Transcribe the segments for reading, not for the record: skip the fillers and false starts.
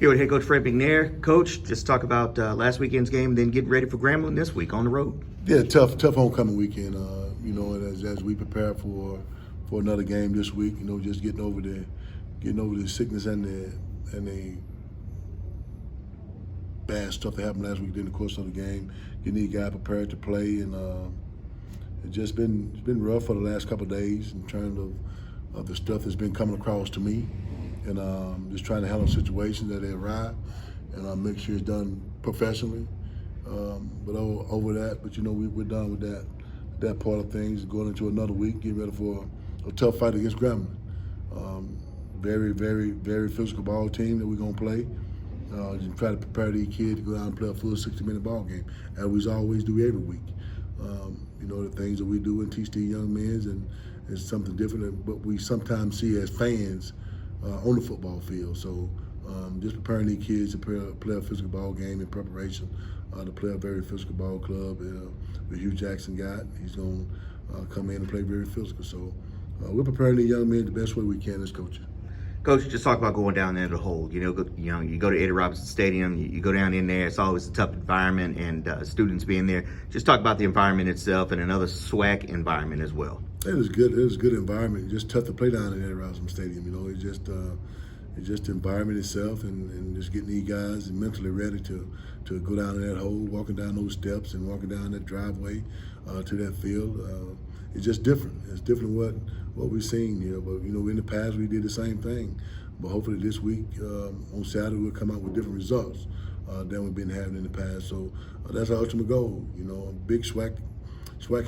Here with head coach Fred McNair. Coach, just talk about last weekend's game, then getting ready for Grambling this week on the road. Yeah, tough homecoming weekend. And as we prepare for another game this week, just getting over the sickness and the bad stuff that happened last week during the course of the game, getting these guys prepared to play, and it's just been rough for the last couple of days in terms of the stuff that's been coming across to me, and just trying to handle situations that they arrive, and make sure it's done professionally. But over that, we're done with that part of things. Going into another week, getting ready for a tough fight against Grambling. Very, very, very physical ball team that we're gonna play. Just try to prepare these kids to go out and play a full 60-minute ball game, as we always do every week. The things that we do and teach these young men, and it's something different than what we sometimes see as fans on the football field. So just preparing these kids to play a physical ball game in preparation to play a very physical ball club that Hugh Jackson got. He's going to come in and play very physical. So we're preparing these young men the best way we can as coaches. Coach, just talk about going down there to the hole. You go to Eddie Robinson Stadium, you go down in there. It's always a tough environment, and students being there. Just talk about the environment itself and another SWAC environment as well. It was good. It was a good environment. Just tough to play down in Eddie Robinson Stadium. It's just the environment itself, and just getting these guys mentally ready to go down in that hole, walking down those steps and walking down that driveway to that field. It's just different. It's different what we've seen here. But in the past we did the same thing. But hopefully this week on Saturday we'll come out with different results than we've been having in the past. So that's our ultimate goal. A big SWAC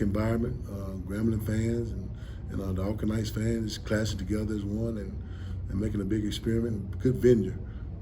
environment. Grambling fans and the Alcorn fans clashing together as one and making a big experiment. Good venue,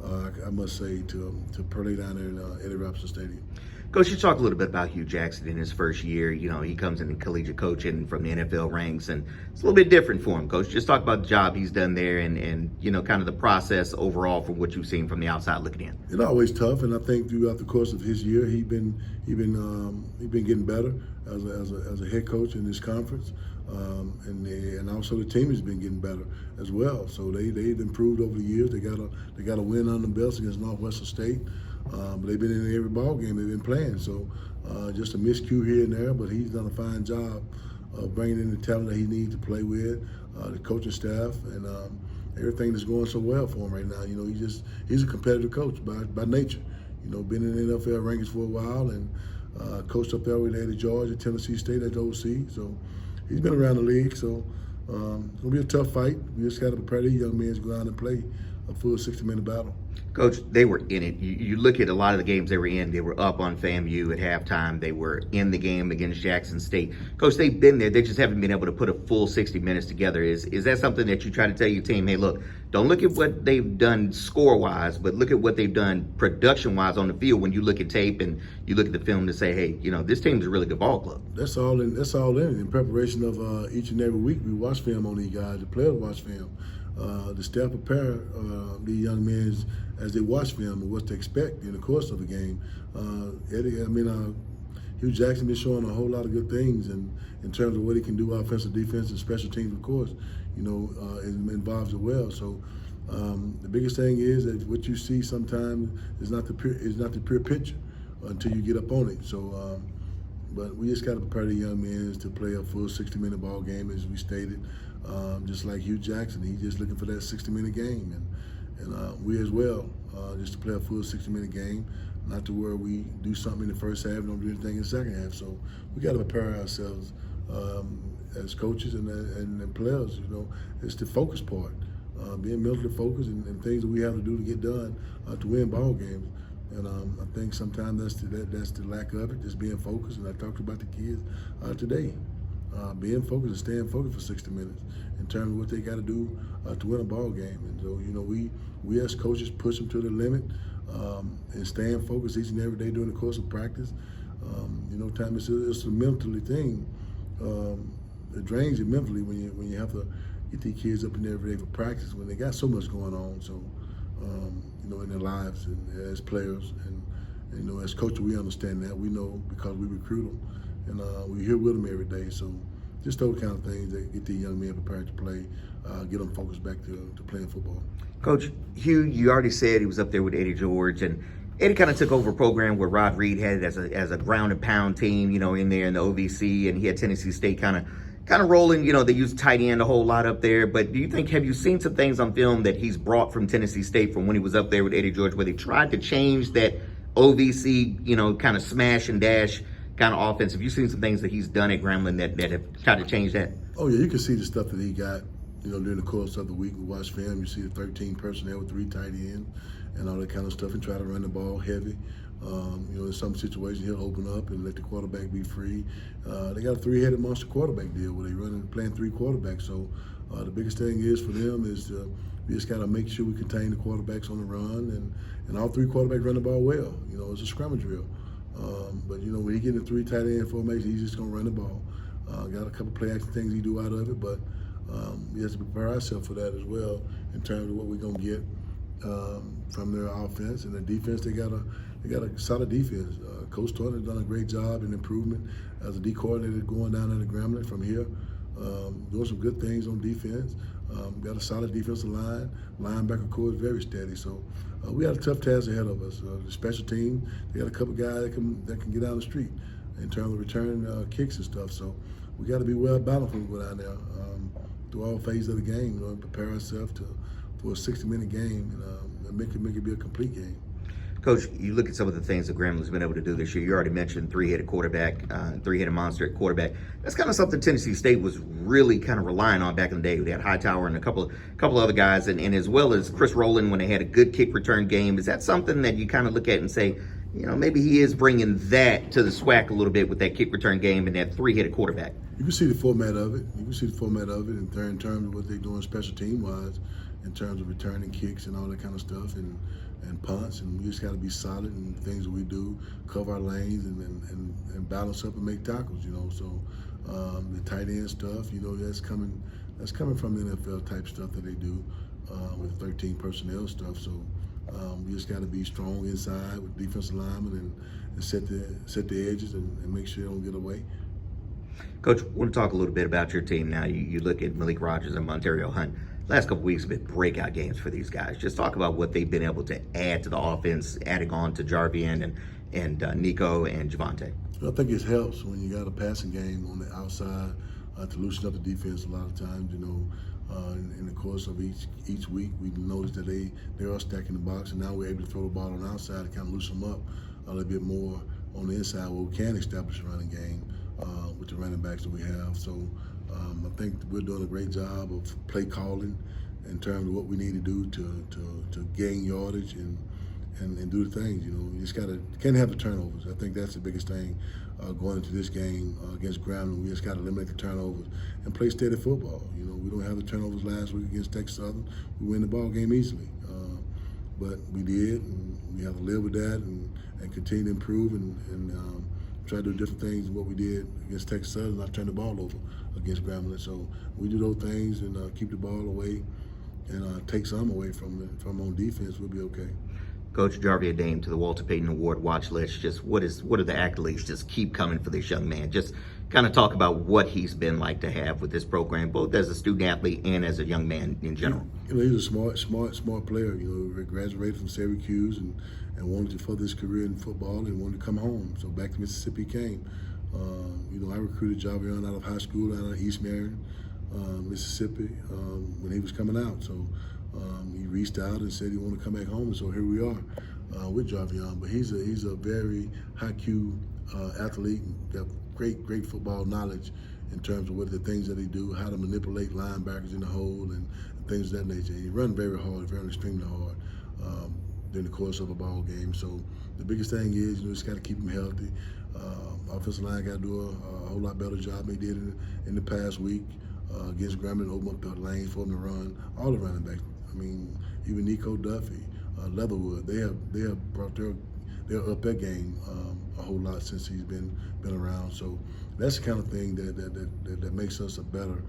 I must say, to play down there in Eddie Robinson Stadium. Coach, you talk a little bit about Hugh Jackson in his first year. He comes in collegiate coaching from the NFL ranks, and it's a little bit different for him, Coach. Just talk about the job he's done there and kind of the process overall from what you've seen from the outside looking in. It's always tough, and I think throughout the course of his year, he's been getting better as a head coach in this conference, and also the team has been getting better as well. So they've improved over the years. They got a win on the belts against Northwestern State. But they've been in every ball game they've been playing. So just a miscue here and there, but he's done a fine job of bringing in the talent that he needs to play with, the coaching staff, and everything that's going so well for him right now. He's a competitive coach by nature. Been in the NFL rankings for a while, and coached up there with Eddie Georgia, Tennessee State at OC. So he's been around the league. So it's gonna be a tough fight. We just got to prepare these young men to go out and play a full 60-minute battle. Coach, they were in it. You look at a lot of the games they were in, they were up on FAMU at halftime. They were in the game against Jackson State. Coach, they've been there. They just haven't been able to put a full 60 minutes together. Is that something that you try to tell your team, hey, look, don't look at what they've done score-wise, but look at what they've done production-wise on the field when you look at tape and you look at the film to say, hey, this team's a really good ball club. That's all in preparation of each and every week. We watch film on these guys. The players watch film. The staff prepare these young men as they watch film and what to expect in the course of the game. Hugh Jackson been showing a whole lot of good things in terms of what he can do offensive, defense, and special teams, of course. It involves it well. So the biggest thing is that what you see sometimes is not the pure picture until you get up on it. So. But we just got to prepare the young men to play a full 60-minute ball game, as we stated. Just like Hugh Jackson, he's just looking for that 60-minute game, and we as well, just to play a full 60-minute game, not to where we do something in the first half and don't do anything in the second half. So we got to prepare ourselves as coaches and players. It's the focus part, being mentally focused and things that we have to do to get done to win ball games. And I think sometimes that's the lack of it, just being focused. And I talked about the kids today, being focused and staying focused for 60 minutes in terms of what they got to do to win a ball game. And so, we as coaches push them to the limit and staying focused each and every day during the course of practice. Time it's a mentally thing. It drains you mentally when you have to get these kids up in there every day for practice when they got so much going on. So. In their lives and as players, and as coaches, we understand that. We know because we recruit them, and we're here with them every day. So just those kind of things that get the young men prepared to play get them focused back to playing football. Coach Hugh, you already said he was up there with Eddie George, and Eddie kind of took over a program where Rod Reed had it as a ground and pound team, in there in the OVC, and he had Tennessee State kind of rolling. They used tight end a whole lot up there. But have you seen some things on film that he's brought from Tennessee State from when he was up there with Eddie George, where they tried to change that OVC, kind of smash and dash kind of offense? Have you seen some things that he's done at Grambling that have tried to change that? Oh yeah, you can see the stuff that he got. During the course of the week, we watch film. You see the 13 personnel with 3 tight ends and all that kind of stuff, and try to run the ball heavy. In some situations he'll open up and let the quarterback be free. They got a 3-headed monster quarterback deal where they playing 3 quarterbacks. So the biggest thing is for them is we just got to make sure we contain the quarterbacks on the run, and all 3 quarterbacks run the ball well. It's a scrimmage drill. But when he get in a 3 tight end formation, he's just gonna run the ball. Got a couple play action things he do out of it, but we have to prepare ourselves for that as well in terms of what we're gonna get from their offense and their defense. They got a solid defense. Coach Thornton has done a great job in improvement as a D coordinator going down into Grambling from here, doing some good things on defense. Got a solid defensive line. Linebacker core is very steady. So we got a tough task ahead of us. The special team, they got a couple guys that can get down the street in terms of return kicks and stuff. So we got to be well balanced when we go down there through all phases of the game. And prepare ourselves for a 60-minute game and make it be a complete game. Coach, you look at some of the things that Grambling's been able to do this year. You already mentioned 3-headed quarterback, 3-headed monster at quarterback. That's kind of something Tennessee State was really kind of relying on back in the day. They had Hightower and a couple other guys, and as well as Chris Rowland when they had a good kick return game. Is that something that you kind of look at and say, maybe he is bringing that to the SWAC a little bit with that kick return game and that 3-headed quarterback? You can see the format of it. In terms of what they're doing special team-wise, in terms of returning kicks and all that kind of stuff, and punts, and we just got to be solid in things that we do, cover our lanes and balance up and make tackles. So the tight end stuff, that's coming from the NFL type stuff that they do with 13 personnel stuff. So we just got to be strong inside with defensive linemen and set the edges and make sure they don't get away. Coach, I want to talk a little bit about your team now. You look at Malik Rogers and Montario Hunt. Last couple weeks have been breakout games for these guys. Just talk about what they've been able to add to the offense, adding on to Jarvian and Nico and Javante. I think it helps when you got a passing game on the outside to loosen up the defense a lot of times. In the course of each week, we noticed that they are stacking the box, and now we're able to throw the ball on the outside to kind of loosen them up a little bit more on the inside where we can establish a running game with the running backs that we have. So I think we're doing a great job of play calling in terms of what we need to do to gain yardage and do the things. You just can't have the turnovers. I think that's the biggest thing going into this game against Grambling. We just got to eliminate the turnovers and play steady football. We don't have the turnovers last week against Texas Southern. We win the ball game easily, but we did, and we have to live with that and continue to improve and try to do different things than what we did against Texas Southern, not turn the ball over against Grambling. So we do those things and keep the ball away and take some away from on defense. We'll be okay. Coach Jarvia Dame to the Walter Payton Award watch list. Just what are the accolades just keep coming for this young man? Just kind of talk about what he's been like to have with this program, both as a student athlete and as a young man in general. He's a smart player. He graduated from Syracuse and wanted to further his career in football and wanted to come home. So back to Mississippi he came. I recruited Javion out of high school out of East Marion, Mississippi, when he was coming out. So he reached out and said he wanted to come back home, and so here we are with Javion. But he's a very high Q athlete, got great football knowledge in terms of what the things that he do, how to manipulate linebackers in the hole and things of that nature. He run very hard, very extremely hard during the course of a ball game. So the biggest thing is just got to keep him healthy. Offensive line got to do a whole lot better job than they did in the past week against Grambling, open up the lanes for him to run. All the running backs. Even Nico Duffy, Leatherwood, they have brought their up their game a whole lot since he's been around. So that's the kind of thing that makes us a better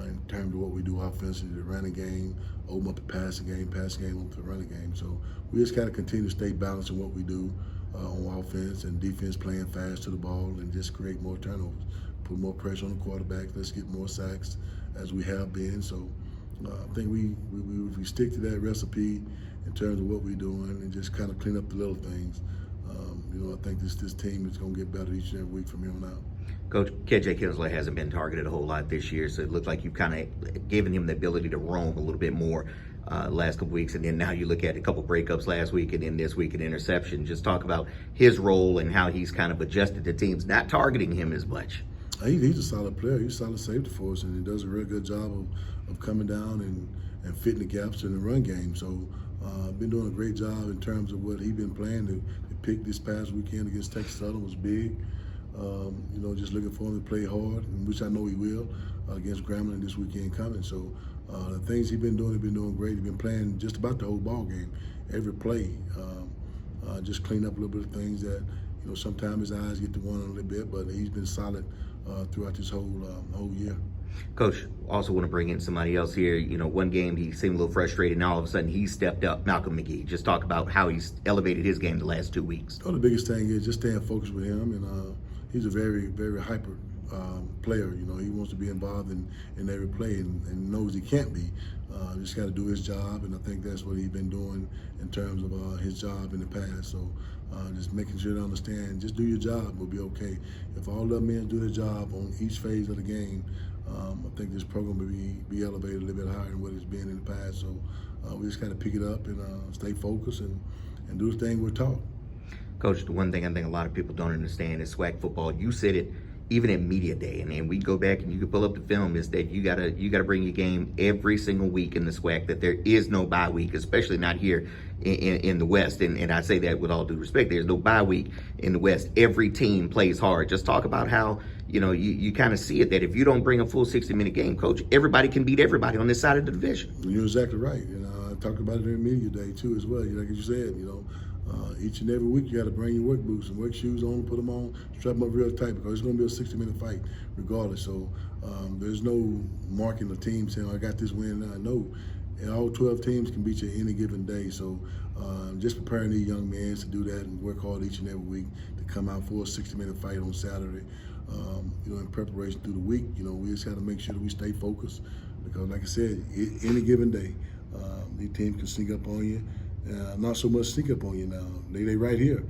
in terms of what we do offensively, the running game, open up the passing game up the running game. So we just got to continue to stay balanced in what we do on offense and defense, playing fast to the ball and just create more turnovers, put more pressure on the quarterback. Let's get more sacks as we have been. So I think we stick to that recipe in terms of what we're doing and just kind of clean up the little things. I think this team is going to get better each and every week from here on out. Coach, KJ Kinsler hasn't been targeted a whole lot this year, so it looked like you've kind of given him the ability to roam a little bit more last couple weeks, and then now you look at a couple breakups last week, and then this week an interception. Just talk about his role and how he's kind of adjusted to teams not targeting him as much. He's a solid player. He's a solid safety for us, and he does a real good job of coming down and fitting the gaps in the run game. So been doing a great job in terms of what he's been playing. The pick this past weekend against Texas Southern was big. Just looking for him to play hard, which I know he will, against Grambling this weekend coming. So the things he's been doing great. He's been playing just about the whole ball game, every play. Just clean up a little bit of things that, sometimes his eyes get to one a little bit, but he's been solid throughout this whole year. Coach, also want to bring in somebody else here. One game he seemed a little frustrated, and all of a sudden he stepped up. Malcolm McGee. Just talk about how he's elevated his game the last 2 weeks. The biggest thing is just staying focused with him, and he's a very, very hyper player. He wants to be involved in every play and knows he can't be. Just got to do his job, and I think that's what he's been doing in terms of his job in the past. So just making sure to understand, just do your job, we'll be okay. If all the men do their job on each phase of the game, I think this program will be elevated a little bit higher than what it's been in the past. So we just got to pick it up and stay focused and do the thing we're taught. Coach, the one thing I think a lot of people don't understand is SWAC football. You said it even at media day, and then we go back and you can pull up the film, is that you gotta bring your game every single week in the SWAC, that there is no bye week, especially not here in the West. And I say that with all due respect. There's no bye week in the West. Every team plays hard. Just talk about how, you kind of see it, that if you don't bring a full 60-minute game, Coach, everybody can beat everybody on this side of the division. You're exactly right. I talked about it in media day too as well. Like you said, each and every week you got to bring your work boots and work shoes on, put them on, strap them up real tight, because it's going to be a 60-minute fight regardless. So there's no marking the team saying, I got this win. No, and all 12 teams can beat you any given day. So just preparing these young men to do that and work hard each and every week to come out for a 60-minute fight on Saturday. In preparation through the week, we just got to make sure that we stay focused, because like I said, any given day, these teams can sneak up on you. Not so much sneak up on you now. They right here.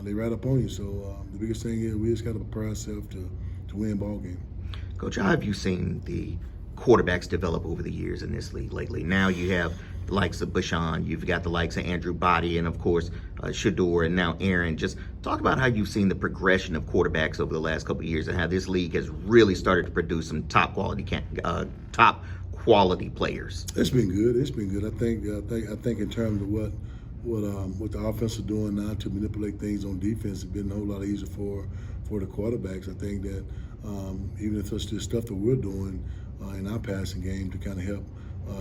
They right up on you. So the biggest thing is we just got to prepare ourselves to win ball game. Coach, how have you seen the quarterbacks develop over the years in this league lately? Now you have the likes of Bashan, you've got the likes of Andrew Body, and of course Shador, and now Aaron. Just talk about how you've seen the progression of quarterbacks over the last couple of years, and how this league has really started to produce some top quality players. It's been good. It's been good. I think in terms of what the offense is doing now to manipulate things on defense, it's been a whole lot easier for the quarterbacks. I think that even if it's the stuff that we're doing in our passing game to kind of help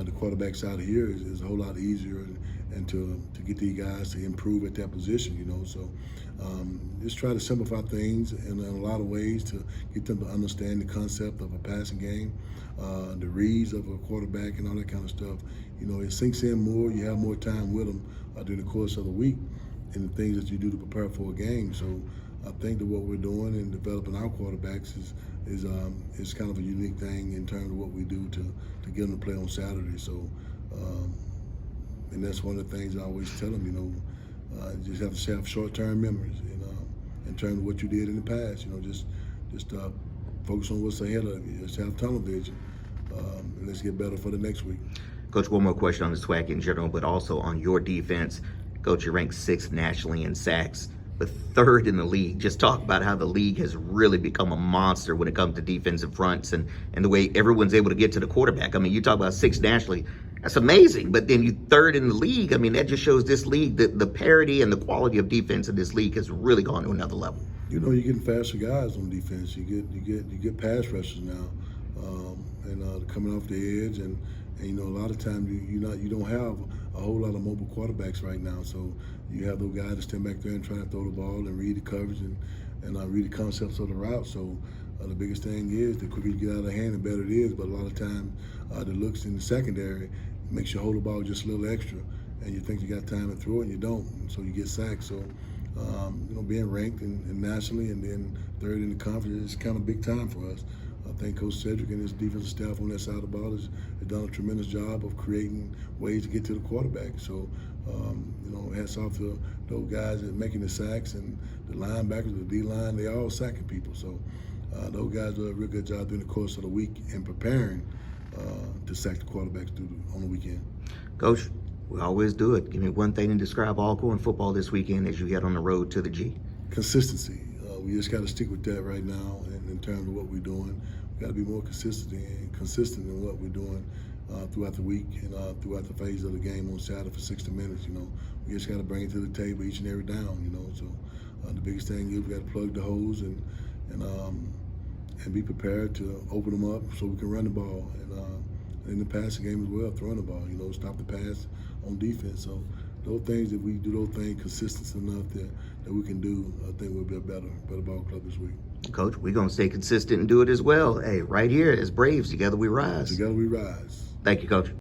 the quarterbacks out here is a whole lot easier, and to get these guys to improve at that position, So just try to simplify things in a lot of ways to get them to understand the concept of a passing game, the reads of a quarterback, and all that kind of stuff. It sinks in more. You have more time with them during the course of the week, and the things that you do to prepare for a game. So I think that what we're doing in developing our quarterbacks is kind of a unique thing in terms of what we do to get them to play on Saturday. So, and that's one of the things I always tell them. You just have to have short-term memories, in terms of what you did in the past. Just focus on what's ahead of you. Just have tunnel vision. And let's get better for the next week. Coach, one more question on the SWAC in general, but also on your defense. Coach, you're ranked 6th nationally in sacks, but 3rd in the league. Just talk about how the league has really become a monster when it comes to defensive fronts and the way everyone's able to get to the quarterback. I mean, you talk about 6th nationally. That's amazing. But then you 3rd in the league. I mean, that just shows this league, the parity and the quality of defense in this league has really gone to another level. You're getting faster guys on defense. You get pass rushers now, and coming off the edge, and a lot of times you don't have a whole lot of mobile quarterbacks right now. So you have those guys that stand back there and try to throw the ball and read the coverage and read the concepts of the route. So the biggest thing is the quicker you get out of hand, the better it is. But a lot of times the looks in the secondary makes you hold the ball just a little extra, and you think you got time to throw it, and you don't, and so you get sacked. So being ranked and nationally, and then 3rd in the conference is kind of big time for us. I think Coach Cedric and his defensive staff on that side of the ball has done a tremendous job of creating ways to get to the quarterback. So, hats off to those guys that making the sacks, and the linebackers, the D-line, they all sacking people. So those guys do a real good job during the course of the week in preparing to sack the quarterbacks on the weekend. Coach, we always do it. Give me one thing to describe Alcorn football this weekend as you head on the road to the G. Consistency. We just got to stick with that right now in terms of what we're doing. We got to be more consistent in what we're doing throughout the week and throughout the phase of the game on Saturday for 60 minutes. We just got to bring it to the table each and every down. So the biggest thing is we got to plug the holes and be prepared to open them up so we can run the ball, and in the passing game as well, throwing the ball. Stop the pass on defense. So those things, if we do those things consistent enough that we can do, I think we'll be a better ball club this week. Coach, we're going to stay consistent and do it as well. Hey, right here as Braves, together we rise. Together we rise. Thank you, Coach.